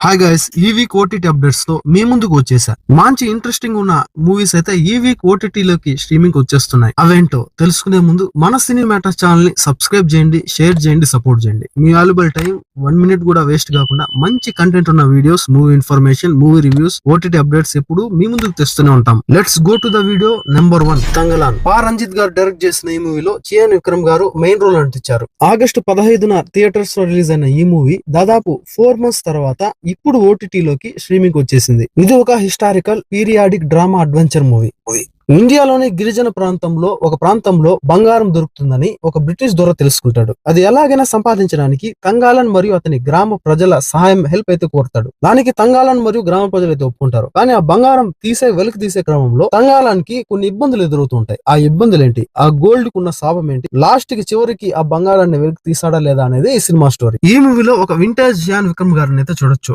Hi guys, ఈ week OTT updates తో మీ ముందుకు వచ్చేసా. మంచి ఇంట్రెస్టింగ్ ఉన్న మూవీస్ అయితే ఈ వీక్ ఓటీటీలోకి స్ట్రీమింగ్ వచ్చేస్తున్నాయి. అవేంటో తెలుసుకునే ముందు మన సినీ మ్యాటర్స్ ఛానల్ ని సబ్స్క్రైబ్ చేయండి, షేర్ చేయండి, సపోర్ట్ చేయండి. మీ వాల్యుబుల్ టైం 1 minute కూడా వేస్ట్ కాకుండా మంచి కంటెంట్ ఉన్న videos, movie information, movie reviews, OTT updates ఎప్పుడు మీ ముందుకు తెస్తూనే ఉంటాం. Let's go to the video. Number 1, Thangalaan. Ranjith గారు డైరెక్ట్ చేసిన ఈ మూవీలో చియాన్ విక్రమ్ గారు మెయిన్ రోల్ నటించారు. ఆగస్టు 15న థియేటర్స్ లో రిలీజ్ అయిన ఈ మూవీ దాదాపు 4 months తర్వాత ఇప్పుడు ఓటీటీలోకి స్ట్రీమింగ్ వచ్చేసింది. ఇది ఒక historical periodic drama adventure movie. ఇండియాలోని గిరిజన ఒక ప్రాంతంలో బంగారం దొరుకుతుందని ఒక బ్రిటిష్ దొర తెలుసుకుంటాడు. అది ఎలాగైనా సంపాదించడానికి తంగాలన్ మరియు అతని గ్రామ ప్రజల హెల్ప్ అయితే కోరుతాడు. దానికి తంగాలన్ మరియు గ్రామ ప్రజలు అయితే ఒప్పుకుంటారు. కానీ ఆ బంగారం వెలికి తీసే క్రమంలో తంగాలన్ కి కొన్ని ఇబ్బందులు ఎదురవుతుంటాయి. ఆ ఇబ్బందులు ఏంటి, ఆ గోల్డ్ కున్న శాపం ఏంటి, లాస్ట్ కి చివరికి ఆ బంగారాన్ని వెలికి తీసాడా లేదా అనేది ఈ సినిమా స్టోరీ. ఈ మూవీలో ఒక వింటేజ్ చియాన్ విక్రమ్ గారిని అయితే చూడొచ్చు.